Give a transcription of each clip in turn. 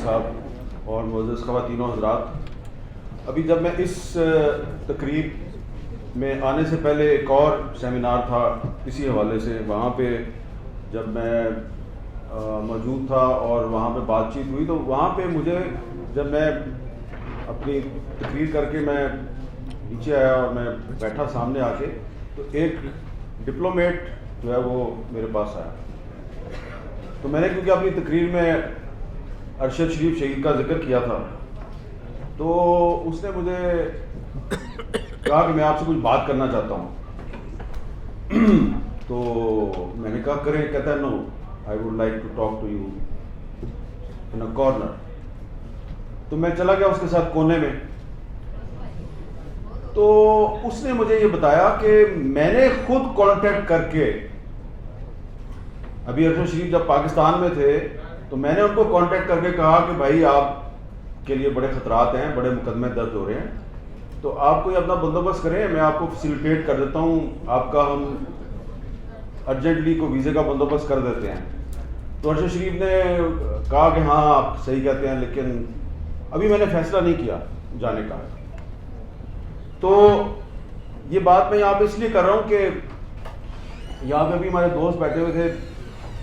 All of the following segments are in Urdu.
صاحب اور معزز خواتین و حضرات، ابھی جب میں اس تقریب میں آنے سے پہلے ایک اور سیمینار تھا اسی حوالے سے، وہاں پہ جب میں موجود تھا اور وہاں پہ بات چیت ہوئی تو وہاں پہ مجھے جب میں اپنی تقریر کر کے میں نیچے آیا اور میں بیٹھا سامنے آ کے، تو ایک ڈپلومیٹ جو ہے وہ میرے پاس آیا. تو میں نے کیونکہ اپنی تقریر میں ارشد شریف شہید کا ذکر کیا تھا، تو اس نے مجھے کہا کہ میں آپ سے کچھ بات کرنا چاہتا ہوں. تو میں نے کہا کریں. کہتا ہے no I would like to talk to you in a corner. تو میں چلا گیا اس کے ساتھ کونے میں. تو اس نے مجھے یہ بتایا کہ میں نے خود کانٹیکٹ کر کے، ابھی ارشد شریف جب پاکستان میں تھے تو میں نے ان کو کانٹیکٹ کر کے کہا کہ بھائی آپ کے لیے بڑے خطرات ہیں، بڑے مقدمے درج ہو رہے ہیں، تو آپ کوئی اپنا بندوبست کریں، میں آپ کو فیسیلیٹیٹ کر دیتا ہوں، آپ کا ہم ارجنٹلی کو ویزے کا بندوبست کر دیتے ہیں. تو ارشد شریف نے کہا کہ ہاں آپ صحیح کہتے ہیں، لیکن ابھی میں نے فیصلہ نہیں کیا جانے کا. تو یہ بات میں یہاں پہ اس لیے کر رہا ہوں کہ یہاں پہ بھی ہمارے دوست بیٹھے ہوئے تھے،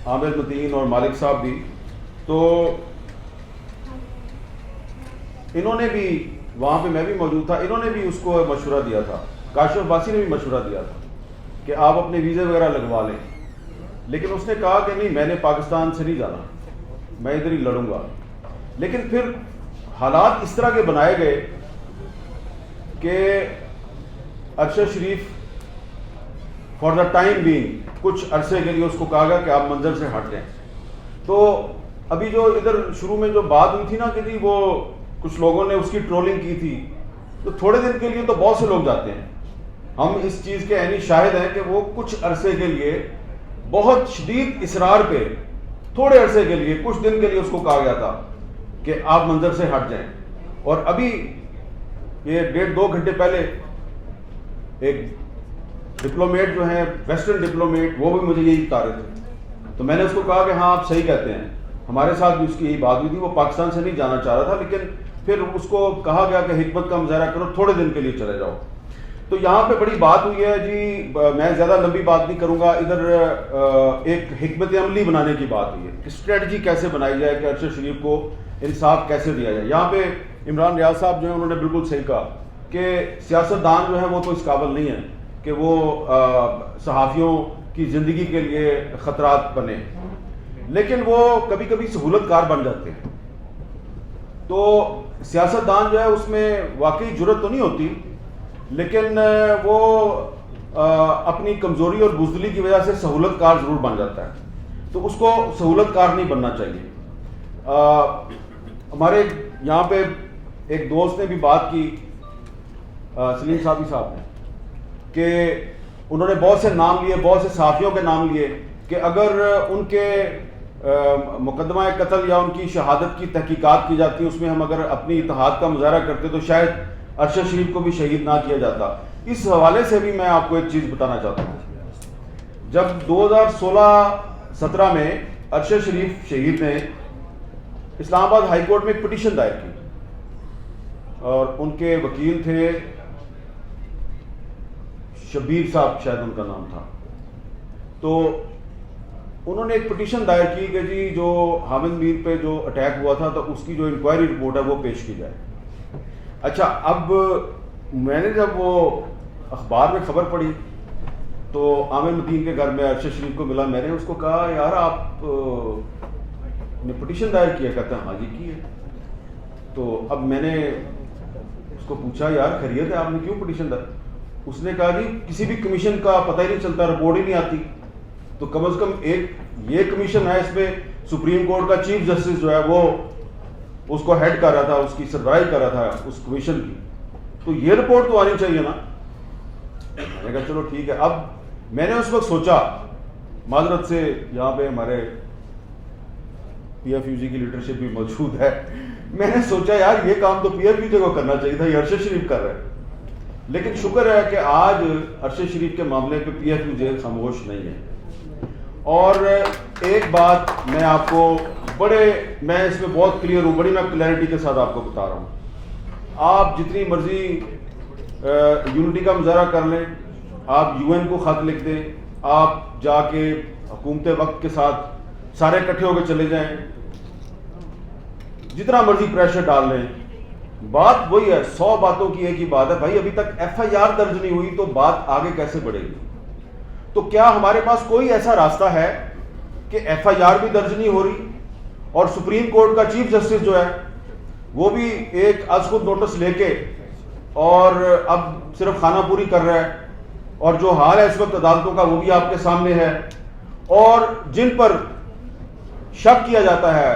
عامر متین اور مالک صاحب بھی، تو انہوں نے بھی، وہاں پہ میں بھی موجود تھا، انہوں نے بھی اس کو مشورہ دیا تھا، کاشف عباسی نے بھی مشورہ دیا تھا کہ آپ اپنے ویزے وغیرہ لگوا لیں. لیکن اس نے کہا کہ نہیں، میں نے پاکستان سے نہیں جانا، میں ادھر ہی لڑوں گا. لیکن پھر حالات اس طرح کے بنائے گئے کہ ارشد شریف فار دا ٹائم بینگ کچھ عرصے کے لیے اس کو کہا گیا کہ آپ منظر سے ہٹ جائیں. تو ابھی جو ادھر شروع میں جو بات ہوئی تھی نا کہ جی وہ کچھ لوگوں نے اس کی ٹرولنگ کی تھی، تو تھوڑے دن کے لیے تو بہت سے لوگ جاتے ہیں، ہم اس چیز کے عینی شاہد ہیں کہ وہ کچھ عرصے کے لیے بہت شدید اصرار پہ تھوڑے عرصے کے لیے کچھ دن کے لیے اس کو کہا گیا تھا کہ آپ منظر سے ہٹ جائیں. اور ابھی یہ 1.5-2 گھنٹے پہلے ایک ڈپلومیٹ جو ہیں، ویسٹرن ڈپلومیٹ، وہ بھی مجھے یہی بتا رہے تھے. تو میں نے اس کو کہا کہ ہاں آپ صحیح کہتے ہیں، ہمارے ساتھ بھی اس کی یہی بات ہوئی تھی، وہ پاکستان سے نہیں جانا چاہ رہا تھا، لیکن پھر اس کو کہا گیا کہ حکمت کا مظاہرہ کرو، تھوڑے دن کے لیے چلے جاؤ. تو یہاں پہ بڑی بات ہوئی ہے جی، میں زیادہ لمبی بات نہیں کروں گا. ادھر ایک حکمت عملی بنانے کی بات ہوئی ہے کہ اسٹریٹجی کیسے بنائی جائے کہ ارشد شریف کو انصاف کیسے دیا جائے. یہاں پہ عمران ریاض صاحب جو ہیں انہوں نے بالکل صحیح کہا کہ سیاستدان جو ہیں وہ تو اس قابل نہیں ہیں کہ وہ صحافیوں کی زندگی کے لیے خطرات بنے، لیکن وہ کبھی کبھی سہولت کار بن جاتے ہیں. تو سیاستدان جو ہے اس میں واقعی جرت تو نہیں ہوتی، لیکن وہ اپنی کمزوری اور بزدلی کی وجہ سے سہولت کار ضرور بن جاتا ہے. تو اس کو سہولت کار نہیں بننا چاہیے. ہمارے یہاں پہ ایک دوست نے بھی بات کی، سلیم صاحبی صاحب نے، کہ انہوں نے بہت سے نام لیے، بہت سے صحافیوں کے نام لیے کہ اگر ان کے مقدمہ قتل یا ان کی شہادت کی تحقیقات کی جاتی، اس میں ہم اگر اپنی اتحاد کا مظاہرہ کرتے تو شاید ارشد شریف کو بھی شہید نہ کیا جاتا. اس حوالے سے بھی میں آپ کو ایک چیز بتانا چاہتا ہوں. جب 2016-17 میں ارشد شریف شہید نے اسلام آباد ہائی کورٹ میں ایک پٹیشن دائر کی، اور ان کے وکیل تھے شبیر صاحب، شاید ان کا نام تھا. تو انہوں نے ایک پٹیشن دائر کی کہ جی جو حامد میر پہ جو اٹیک ہوا تھا تو اس کی جو انکوائری رپورٹ ہے وہ پیش کی جائے. اچھا، اب میں نے جب وہ اخبار میں خبر پڑھی تو عامر متین کے گھر میں ارشد شریف کو ملا. میں نے اس کو کہا یار آپ نے پٹیشن دائر کیا؟ کہتا ہے ہاں جی کی ہے. تو اب میں نے اس کو پوچھا یار خیریت ہے، آپ نے کیوں پٹیشن دائر؟ اس نے کہا جی کسی بھی کمیشن کا پتہ ہی نہیں چلتا، رپورٹ ہی نہیں آتی، تو کم از کم ایک یہ کمیشن ہے، اس میں سپریم کورٹ کا چیف جسٹس جو ہے وہ اس کو ہیڈ کر رہا تھا، اس کی سربراہی کر رہا تھا اس کمیشن کی، تو یہ رپورٹ تو آنی چاہیے نا. میں نے کہا چلو ٹھیک ہے. اب میں نے اس وقت سوچا، معذرت سے یہاں پہ ہمارے پی ایف یو جی کی لیڈرشپ بھی موجود ہے، میں نے سوچا یار یہ کام تو پی ایف یو جی کو کرنا چاہیے تھا، یہ ارشد شریف کر رہے ہیں. لیکن شکر ہے کہ آج ارشد شریف کے معاملے پہ پی ایف یو جے خاموش نہیں ہے. اور ایک بات میں آپ کو بڑے میں اس میں بہت کلیئر ہوں, بڑی میں کلیئرٹی کے ساتھ آپ کو بتا رہا ہوں. آپ جتنی مرضی یونٹی کا مظاہرہ کر لیں, آپ یو این کو خط لکھ دیں, آپ جا کے حکومت وقت کے ساتھ سارے اکٹھے ہو کے چلے جائیں, جتنا مرضی پریشر ڈال لیں, بات وہی ہے. 100 باتوں کی ایک ہی بات ہے بھائی, ابھی تک ایف آئی آر درج نہیں ہوئی تو بات آگے کیسے بڑھے گی؟ تو کیا ہمارے پاس کوئی ایسا راستہ ہے کہ ایف آئی آر بھی درج نہیں ہو رہی اور سپریم کورٹ کا چیف جسٹس جو ہے وہ بھی ایک از خود نوٹس لے کے اور اب صرف خانہ پوری کر رہا ہے, اور جو حال ہے اس وقت عدالتوں کا وہ بھی آپ کے سامنے ہے, اور جن پر شک کیا جاتا ہے,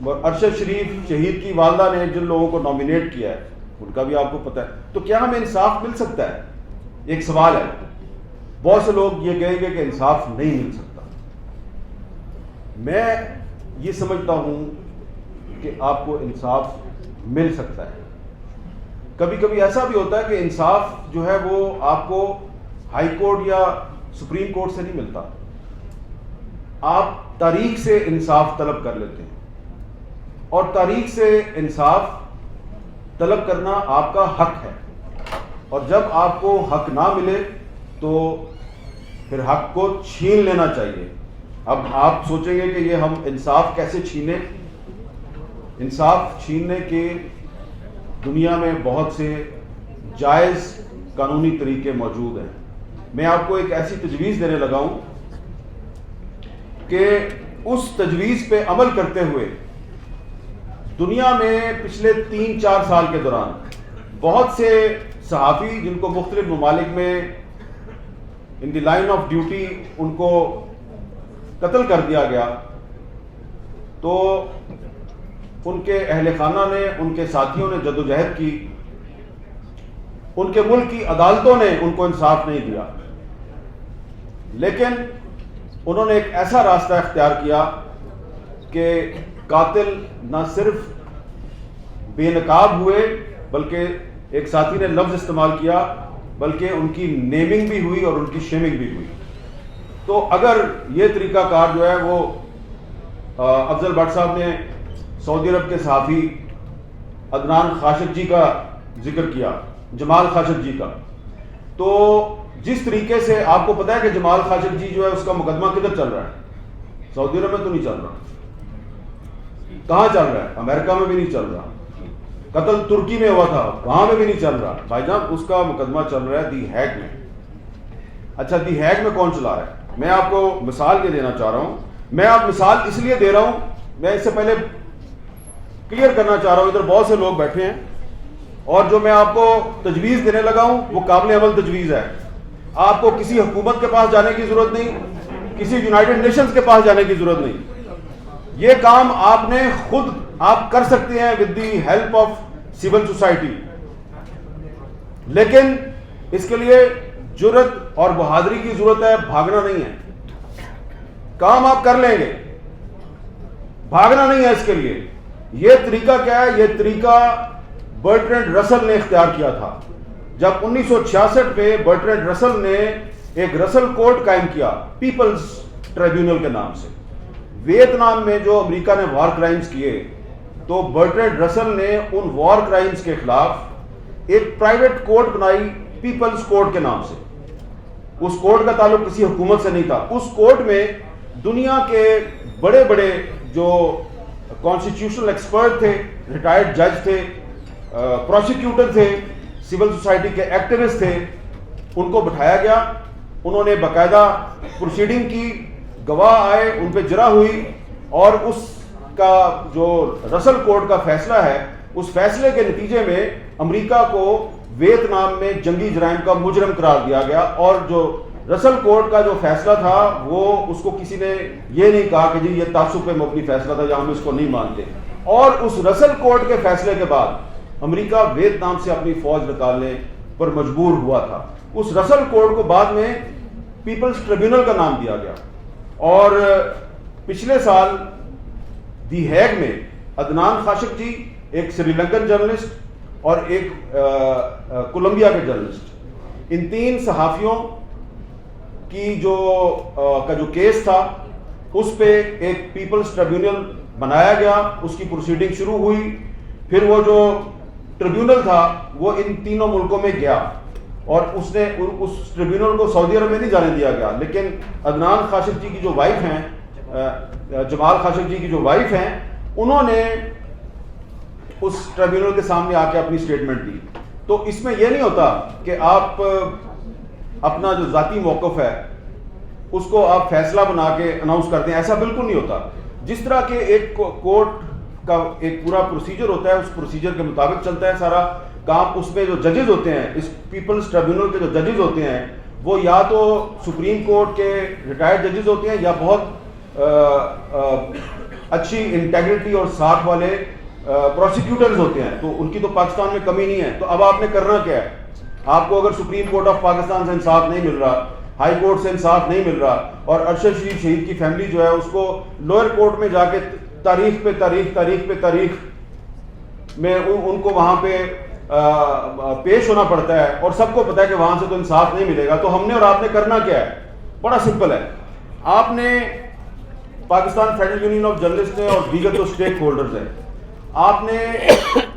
ارشد شریف شہید کی والدہ نے جن لوگوں کو نامینیٹ کیا ہے ان کا بھی آپ کو پتہ ہے, تو کیا ہمیں انصاف مل سکتا ہے؟ ایک سوال ہے. بہت سے لوگ یہ کہیں گے کہ انصاف نہیں مل سکتا. میں یہ سمجھتا ہوں کہ آپ کو انصاف مل سکتا ہے. کبھی کبھی ایسا بھی ہوتا ہے کہ انصاف جو ہے وہ آپ کو ہائی کورٹ یا سپریم کورٹ سے نہیں ملتا, آپ تاریخ سے انصاف طلب کر لیتے ہیں, اور تاریخ سے انصاف طلب کرنا آپ کا حق ہے, اور جب آپ کو حق نہ ملے تو پھر حق کو چھین لینا چاہیے. اب آپ سوچیں گے کہ یہ ہم انصاف کیسے چھینیں؟ انصاف چھیننے کے دنیا میں بہت سے جائز قانونی طریقے موجود ہیں. میں آپ کو ایک ایسی تجویز دینے لگا ہوں کہ اس تجویز پہ عمل کرتے ہوئے دنیا میں پچھلے 3-4 سال کے دوران بہت سے صحافی جن کو مختلف ممالک میں ان دی لائن آف ڈیوٹی ان کو قتل کر دیا گیا, تو ان کے اہل خانہ نے, ان کے ساتھیوں نے جدوجہد کی, ان کے ملک کی عدالتوں نے ان کو انصاف نہیں دیا, لیکن انہوں نے ایک ایسا راستہ اختیار کیا کہ قاتل نہ صرف بے نقاب ہوئے بلکہ ایک ساتھی نے لفظ استعمال کیا بلکہ ان کی نیمنگ بھی ہوئی اور ان کی شیمنگ بھی ہوئی. تو اگر یہ طریقہ کار جو ہے وہ افضل بٹ صاحب نے سعودی عرب کے صحافی عدنان خاشقجی کا ذکر کیا, جمال خاشقجی کا, تو جس طریقے سے آپ کو پتا ہے کہ جمال خاشقجی جو ہے اس کا مقدمہ کدھر چل رہا ہے؟ سعودی عرب میں تو نہیں چل رہا. کہاں چل رہا ہے؟ امریکہ میں بھی نہیں چل رہا. قتل ترکی میں ہوا تھا, وہاں میں بھی نہیں چل رہا. بھائی جان اس کا مقدمہ چل رہا ہے دی ہیگ میں. اچھا دی ہیگ میں کون چلا رہا ہے؟ میں آپ کو مثال یہ دینا چاہ رہا ہوں. میں آپ مثال اس لیے دے رہا ہوں, میں اس سے پہلے کلیئر کرنا چاہ رہا ہوں, ادھر بہت سے لوگ بیٹھے ہیں اور جو میں آپ کو تجویز دینے لگا ہوں وہ قابل عمل تجویز ہے. آپ کو کسی حکومت کے پاس جانے کی ضرورت نہیں, کسی یونائٹڈ نیشنز کے پاس جانے کی ضرورت نہیں. یہ کام آپ نے خود آپ کر سکتے ہیں with the help of civil society, لیکن اس کے لیے جرت اور بہادری کی ضرورت ہے, بھاگنا نہیں ہے. کام آپ کر لیں گے, بھاگنا نہیں ہے اس کے لیے. یہ طریقہ کیا ہے؟ یہ طریقہ برٹرینڈ رسل نے اختیار کیا تھا. جب 1966 میں برٹرینڈ رسل نے ایک رسل کورٹ قائم کیا پیپلز ٹریبیونل کے نام سے, ویتنام میں جو امریکہ نے وار کرائمز کیے, تو برٹرینڈ رسل نے ان وار کرائمز کے خلاف ایک پرائیویٹ کورٹ بنائی پیپلز کورٹ کے نام سے. اس کورٹ کا تعلق کسی حکومت سے نہیں تھا. اس کورٹ میں دنیا کے بڑے بڑے جو کانسٹیٹیوشنل ایکسپرٹ تھے, ریٹائرڈ جج تھے, پروسیکیوٹر تھے, سول سوسائٹی کے ایکٹیوسٹ تھے, ان کو بٹھایا گیا. انہوں نے باقاعدہ پروسیڈنگ کی, گواہ آئے, ان پہ جرح ہوئی, اور اس کا جو رسل کورٹ کا فیصلہ ہے اس فیصلے کے نتیجے میں امریکہ کو ویتنام میں جنگی جرائم کا مجرم قرار دیا گیا. اور جو رسل کورٹ کا جو فیصلہ تھا وہ اس کو کسی نے یہ نہیں کہا کہ جی یہ تعصب پہ مبنی فیصلہ تھا یا ہم اس کو نہیں مانتے. اور اس رسل کورٹ کے فیصلے کے بعد امریکہ ویتنام سے اپنی فوج نکالنے پر مجبور ہوا تھا. اس رسل کورٹ کو بعد میں پیپلز ٹریبیونل کا نام دیا گیا. اور پچھلے سال دی ہیگ میں عدنان خاشقجی, ایک سری لنکن جرنلسٹ اور ایک کولمبیا کے جرنلسٹ, ان 3 صحافیوں کی جو کیس تھا اس پہ ایک پیپلز ٹریبیونل بنایا گیا, اس کی پروسیڈنگ شروع ہوئی, پھر وہ جو ٹریبیونل تھا وہ ان تینوں ملکوں میں گیا, اور اس ٹریبیونل کو سعودی عرب میں نہیں جانے دیا گیا, لیکن عدنان خاشقجی کی جو وائف ہیں, جمال خاشقجی کی جو وائف ہیں, انہوں نے اس ٹریبیونل کے سامنے آ کے اپنی سٹیٹمنٹ دی. تو اس میں یہ نہیں ہوتا کہ آپ اپنا جو ذاتی موقف ہے اس کو آپ فیصلہ بنا کے اناؤنس کرتے ہیں, ایسا بالکل نہیں ہوتا. جس طرح کہ ایک کورٹ کا ایک پورا پروسیجر ہوتا ہے, اس پروسیجر کے مطابق چلتا ہے سارا کام. اس میں جو ججز ہوتے ہیں, اس پیپلز ٹریبیونل کے جو ججز ہوتے ہیں, وہ یا تو سپریم کورٹ کے ریٹائرڈ ججز ہوتے ہیں یا بہت اچھی انٹیگریٹی اور ساتھ والے پروسیکیوٹرز ہوتے ہیں. تو ان کی تو پاکستان میں کمی نہیں ہے. تو اب آپ نے کرنا کیا ہے, آپ کو اگر سپریم کورٹ آف پاکستان سے انصاف نہیں مل رہا, ہائی کورٹ سے انصاف نہیں مل رہا, اور ارشد شریف شہید کی فیملی جو ہے اس کو لوئر کورٹ میں جا کے تاریخ پہ تاریخ میں ان کو وہاں پہ پیش ہونا پڑتا ہے, اور سب کو پتا ہے کہ وہاں سے تو انصاف نہیں ملے گا. تو ہم نے اور آپ نے کرنا کیا ہے, بڑا سمپل ہے. آپ نے Pakistan federal union of journalist ہیں اور دیگر جو اسٹیک ہولڈرز ہیں, آپ نے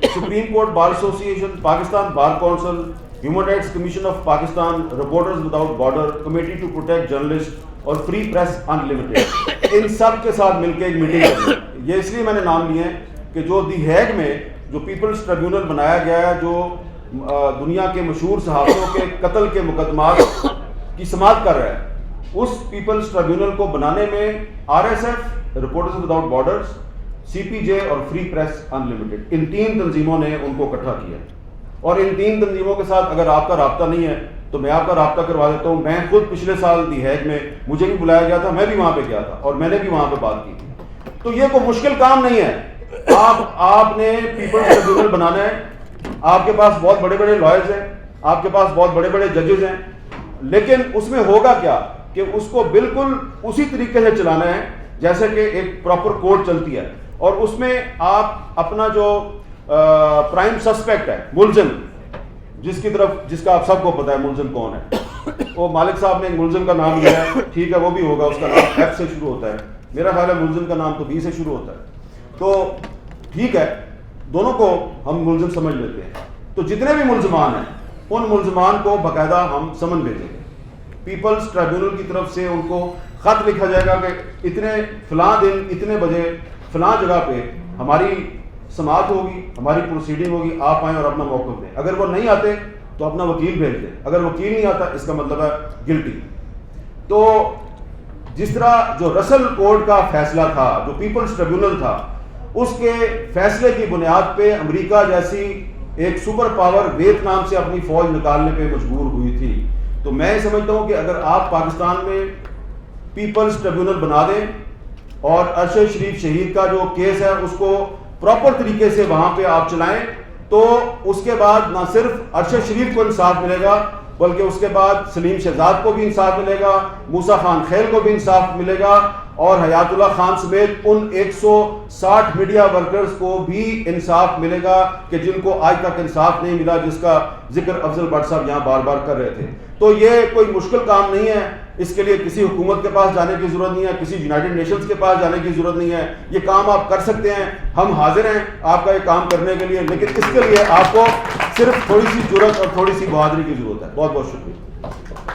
supreme court bar association, Pakistan bar council, human rights commission of Pakistan, reporters without border, committee to protect journalist اور فری پریس ان لمیٹڈ, ان سب کے ساتھ مل کے ایک میٹنگ کرنی. یہ اس لیے میں نے نام لیے ہیں کہ جو دی ہیگ میں جو پیپلز ٹریبیونل بنایا گیا ہے, جو دنیا کے مشہور صحافیوں کے قتل کے مقدمات کی سماعت کر رہا ہے, اس پیپلز ٹریبیونل کو بنانے میں R S F, reporters without borders, C P J اور فری پریس ان لمیٹڈ, ان تین تنظیموں نے ان کو اکٹھا کیا. اور ان تین تنظیموں کے ساتھ اگر آپ کا رابطہ نہیں ہے تو میں آپ کا رابطہ کروا دیتا ہوں. میں خود پچھلے سال دی ہیگ میں مجھے بھی بلایا گیا تھا, میں بھی وہاں پہ گیا تھا اور میں نے بھی وہاں پہ بات کی تھی. تو یہ کوئی مشکل کام نہیں ہے. آپ نے پیپلز ٹریبیونل بنانا ہے, آپ کے پاس بہت بڑے بڑے لائرز ہیں, آپ کے پاس بہت بڑے بڑے ججز ہیں, لیکن اس میں ہوگا کیا کہ اس کو بالکل اسی طریقے سے چلانا ہے جیسے کہ ایک پراپر کورٹ چلتی ہے. اور اس میں آپ اپنا جو پرائم سسپیکٹ ہے, ملزم, جس کا آپ سب کو پتا ہے ملزم کون ہے, وہ مالک صاحب نے ایک ملزم کا نام لیا ہے, ٹھیک ہے, وہ بھی ہوگا, اس کا نام ایف سے شروع ہوتا ہے, میرا خیال ہے ملزم کا نام تو بی سے شروع ہوتا ہے. تو ٹھیک ہے, دونوں کو ہم ملزم سمجھ لیتے ہیں. تو جتنے بھی ملزمان ہیں ان ملزمان کو باقاعدہ ہم سمن بھیجیں گے. پیپلز ٹریبیونل کی طرف سے ان کو خط لکھا جائے گا کہ اتنے فلاں دن اتنے بجے فلاں جگہ پہ ہماری سماعت ہوگی, ہماری پروسیڈنگ ہوگی, آپ آئیں اور اپنا موقف دیں. اگر وہ نہیں آتے تو اپنا وکیل بھیج دیں, اگر وکیل نہیں آتا اس کا مطلب ہے گلٹی. تو جس طرح جو رسل کورٹ کا فیصلہ تھا, جو پیپلز ٹریبیونل تھا, اس کے فیصلے کی بنیاد پہ امریکہ جیسی ایک سپر پاور ویتنام سے اپنی فوج نکالنے پہ مجبور ہوئی تھی. تو میں سمجھتا ہوں کہ اگر آپ پاکستان میں پیپلز ٹریبیونل بنا دیں اور ارشد شریف شہید کا جو کیس ہے اس کو پراپر طریقے سے وہاں پہ آپ چلائیں, تو اس کے بعد نہ صرف ارشد شریف کو انصاف ملے گا بلکہ اس کے بعد سلیم شہزاد کو بھی انصاف ملے گا, موسیٰ خان خیل کو بھی انصاف ملے گا, اور حیات اللہ خان سمیت ان 160 میڈیا ورکرز کو بھی انصاف ملے گا کہ جن کو آج تک انصاف نہیں ملا, جس کا ذکر افضل بٹ صاحب یہاں بار بار کر رہے تھے. تو یہ کوئی مشکل کام نہیں ہے, اس کے لیے کسی حکومت کے پاس جانے کی ضرورت نہیں ہے, کسی یونائٹڈ نیشنز کے پاس جانے کی ضرورت نہیں ہے. یہ کام آپ کر سکتے ہیں, ہم حاضر ہیں آپ کا یہ کام کرنے کے لیے, لیکن اس کے لیے آپ کو صرف تھوڑی سی جرأت اور تھوڑی سی بہادری کی ضرورت ہے. بہت بہت شکریہ.